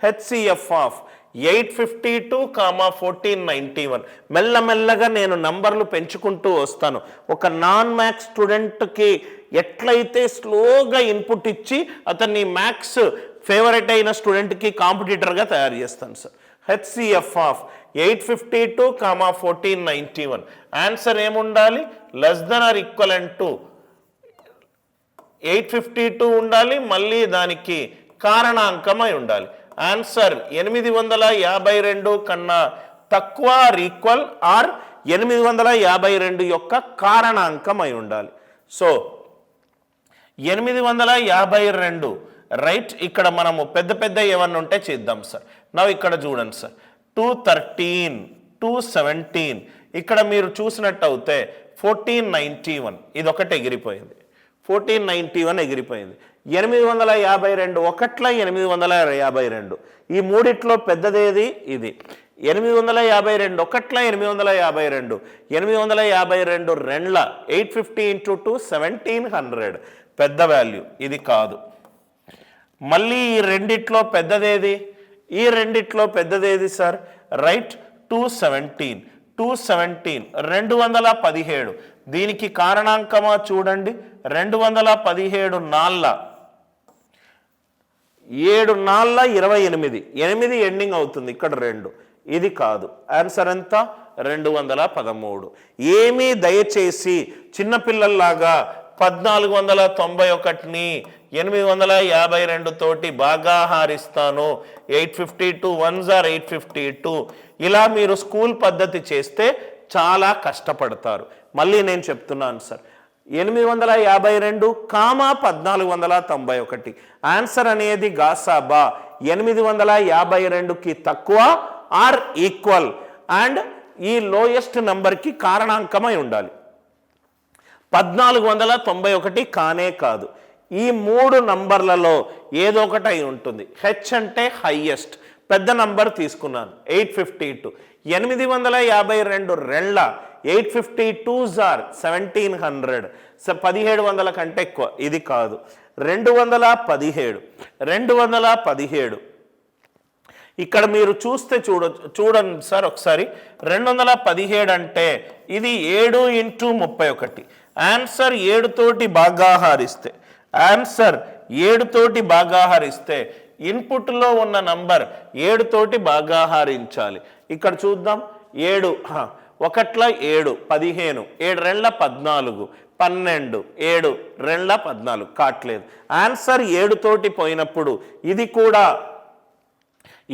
HCF of 852, 1491. మెల్లమెల్లగా నేను నంబర్లు పెంచుకుంటూ వస్తాను. ఒక నాన్ మ్యాథ్స్ స్టూడెంట్కి ఎట్లయితే స్లోగా ఇన్పుట్ ఇచ్చి అతన్ని మ్యాథ్స్ ఫేవరెట్ అయిన స్టూడెంట్కి కాంపిటీటర్గా తయారు చేస్తాను సార్. HCF of 852, 1491. ఆన్సర్ ఏముండాలి? Less than are equivalent to 852 ఉండాలి, మళ్ళీ దానికి కారణాంకమై ఉండాలి. ఆన్సర్ 852 కన్నా తక్కువ ఆర్ ఈక్వల్ ఆర్ 852 యొక్క కారణాంకం అయి ఉండాలి. So 852 right. ఇక్కడ మనము పెద్ద పెద్ద ఏమన్నా ఉంటే చేద్దాం సార్. నా ఇక్కడ చూడండి సార్, 213, 217. ఇక్కడ మీరు చూసినట్టు అయితే 1491 ఇది ఒకటి ఎగిరిపోయింది. 1491 ఎగిరిపోయింది. 852 ఒకట్ల 852. ఈ మూడిట్లో పెద్దదేది ఇది. 852 ఒకట్ల 852. 852 రెండ్ల 850 × 2 1700 పెద్ద వాల్యూ. ఇది కాదు. మళ్ళీ ఈ రెండిట్లో పెద్దదేది? ఈ రెండిట్లో పెద్దదేది సార్? రైట్, 217. 217 దీనికి కారణాంకమా చూడండి. 217 నాళ్ళ 7 నాళ్ళ 28. 8 ఎండింగ్ అవుతుంది ఇక్కడ 2. ఇది కాదు. ఆన్సర్ ఎంత? 213. ఏమీ దయచేసి చిన్నపిల్లల్లాగా 1491ని 852 తోటి బాగా హారిస్తాను, 852 1s are 852 ఇలా మీరు స్కూల్ పద్ధతి చేస్తే చాలా కష్టపడతారు. మళ్ళీ నేను చెప్తున్నాను సార్, 852, 1491. ఆన్సర్ అనేది గాసాబా 852కి తక్కువ ఆర్ ఈక్వల్ అండ్ ఈ లోయెస్ట్ నంబర్కి కారణాంకమై ఉండాలి. 1491 కానే కాదు. ఈ 3 నంబర్లలో ఏదో ఒకటి అయి ఉంటుంది. హెచ్ అంటే హైయెస్ట్, పెద్ద నంబర్ తీసుకున్నాను 852. 852 రెండ్ల 852s are 1700. 1700 కంటే ఎక్కువ. ఇది కాదు. 217. ఇక్కడ మీరు చూస్తే చూడండి సార్ ఒకసారి. 217 అంటే ఇది 7 × 31. ఆన్సర్ 7 తోటి బాగా హారిస్తే, ఆన్సర్ 7 తోటి బాగా హారిస్తే ఇన్పుట్లో ఉన్న నంబర్ 7 తోటి బాగా హారించాలి. ఇక్కడ చూద్దాం. 7 ఒకట్ల 7 15. 7 రెండ్ల 14. 12. 7 రెండ్ల 14 కాట్లేదు. ఆన్సర్ 7 తోటి పోయినప్పుడు ఇది కూడా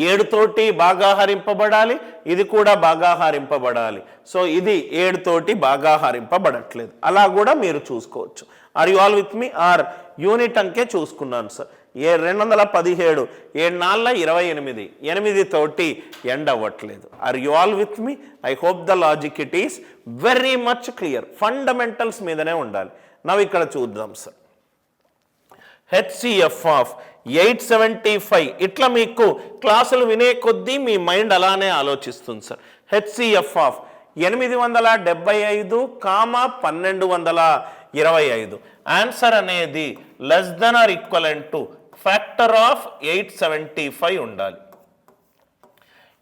7 తోటి బాగా హరింపబడాలి, ఇది కూడా బాగా హరింపబడాలి. సో ఇది 7 తోటి బాగా హరింపబడట్లేదు. అలా కూడా మీరు చూసుకోవచ్చు. Are you all with me? R unit అంకే చూసుకున్నాను సార్. 217 7 నాళ్ళ 28. 8 తోటి ఎండ్ అవ్వట్లేదు. Are you all with me? I hope the logic it is very much clear. Fundamentals మీదనే ఉండాలి. నవ్వు ఇక్కడ చూద్దాం సార్. HCF of 875. ఇట్లా మీకు క్లాసులు వినే కొద్దీ మీ మైండ్ అలానే ఆలోచిస్తుంది సార్. HCF of 875, 1225. ఆన్సర్ అనేది less than are equivalent to factor of 875 ఉండాలి.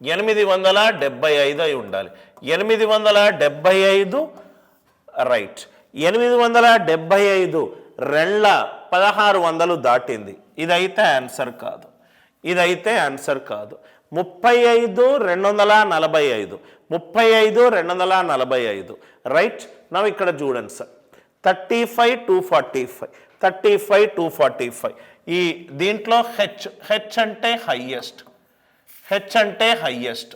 875 అయి ఉండాలి. 875 రైట్. 875 రెండ్ల 1600 దాటింది. ఇదైతే ఆన్సర్ కాదు. 35 245. 35 245 రైట్. నవ్వు ఇక్కడ చూడండి సార్. 35 245. 35 245. ఈ దీంట్లో హెచ్ అంటే హైయెస్ట్. హెచ్ అంటే హైయెస్ట్.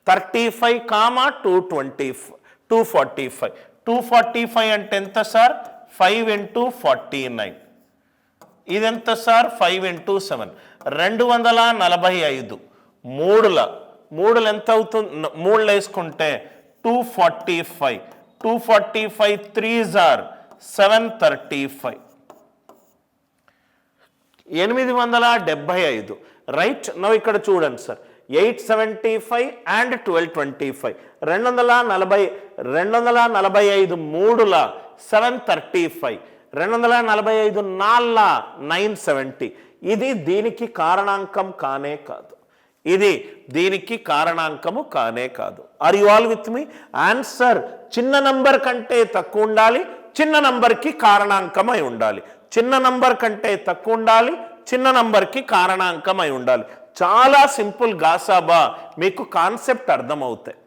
35, 245. 245 అంటే ఎంత సార్? 5 × 49. ఇదెంత సార్? 5 × 7. 245. మూడులు ఎంత అవుతుంది? 3 వేసుకుంటే 245. 245 3s are 735. 875 రైట్. నవ్వు ఇక్కడ చూడండి సార్. 875 and 1225. 245 3ల 735. 245 నాళ్ళ 970. ఇది దీనికి కారణాంకం కానే కాదు, ఇది దీనికి కారణాంకము కానే కాదు. Are you all with me? Answer చిన్న నంబర్ కంటే తక్కువ ఉండాలి, చిన్న నంబర్కి కారణాంకమై ఉండాలి. చిన్న నంబర్ కంటే తక్కువ ఉండాలి, చిన్న నంబర్కి కారణాంకమై ఉండాలి. చాలా సింపుల్ గాసాబా, మీకు కాన్సెప్ట్ అర్థమవుతాయి.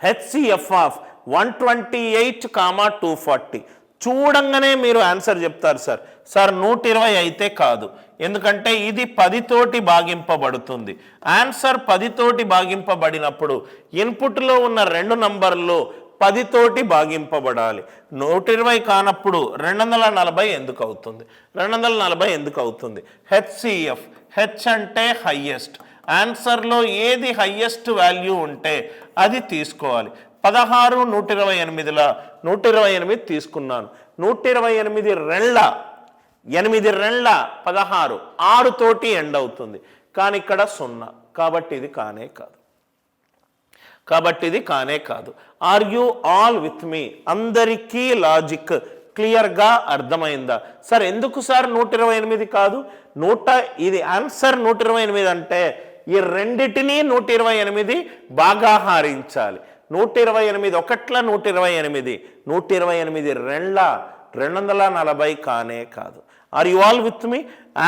హెచ్సిఎఫ్ ఆఫ్ 128, 240 చూడంగానే మీరు ఆన్సర్ చెప్తారు సార్. సార్ 120 అయితే కాదు, ఎందుకంటే ఇది 10 తోటి భాగింపబడుతుంది. ఆన్సర్ 10 తోటి భాగింపబడినప్పుడు ఇన్పుట్లో ఉన్న 2 నంబర్లు 10 తోటి భాగింపబడాలి. 120 కానప్పుడు 240 ఎందుకు అవుతుంది? 240 ఎందుకు అవుతుంది? హెచ్సిఎఫ్, హెచ్ అంటే హయ్యెస్ట్. ఆన్సర్లో ఏది హయ్యెస్ట్ వాల్యూ ఉంటే అది తీసుకోవాలి. 16 128ల 128 తీసుకున్నాను. 128 రెండ్ల 8 రెండ్ల 16, 6 తోటి ఎండ్ అవుతుంది. కానీ ఇక్కడ 0, కాబట్టి ఇది కానే కాదు, కాబట్టి ఇది కానే కాదు. ఆర్ యు ఆల్ విత్ మీ? అందరికీ లాజిక్ క్లియర్గా అర్థమైందా? సార్ ఎందుకు సార్ 128 కాదు? ఇది ఆన్సర్ 128 అంటే ఈ రెండిటిని 128 బాగా హారించాలి. 128 ఒకట్ల 128, 128 రెండ్ల 240 కానే కాదు. Are you all with me?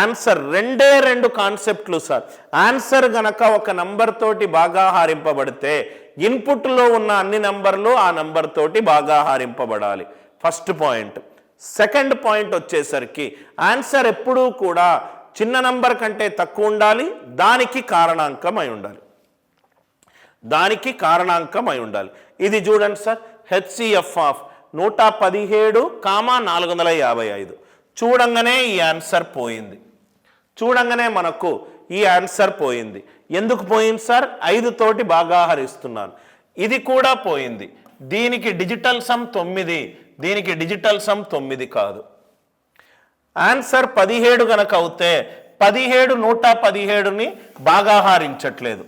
Answer రెండే 2 కాన్సెప్ట్లు సార్. ఆన్సర్ గనక ఒక నంబర్ తోటి బాగా హారింపబడితే ఇన్పుట్లో ఉన్న అన్ని నంబర్లు ఆ నంబర్ తోటి బాగా హారింపబడాలి. First point. సెకండ్ పాయింట్ వచ్చేసరికి ఆన్సర్ ఎప్పుడూ కూడా చిన్న నంబర్ కంటే తక్కువ ఉండాలి, దానికి కారణాంకం అయి ఉండాలి, దానికి కారణాంకం అయి ఉండాలి. ఇది చూడండి సార్, హెచ్సిఎఫ్ ఆఫ్ 117, 455 చూడంగానే ఈ ఆన్సర్ పోయింది. చూడంగానే మనకు ఈ ఆన్సర్ పోయింది. ఎందుకు పోయింది సార్? 5 తోటి బాగా హరిస్తున్నాను, ఇది కూడా పోయింది. దీనికి డిజిటల్ సమ్ 9, దీనికి డిజిటల్ సమ్ 9 కాదు. ఆన్సర్ 17 గనక అవుతే 17 117ని బాగా హారించట్లేదు.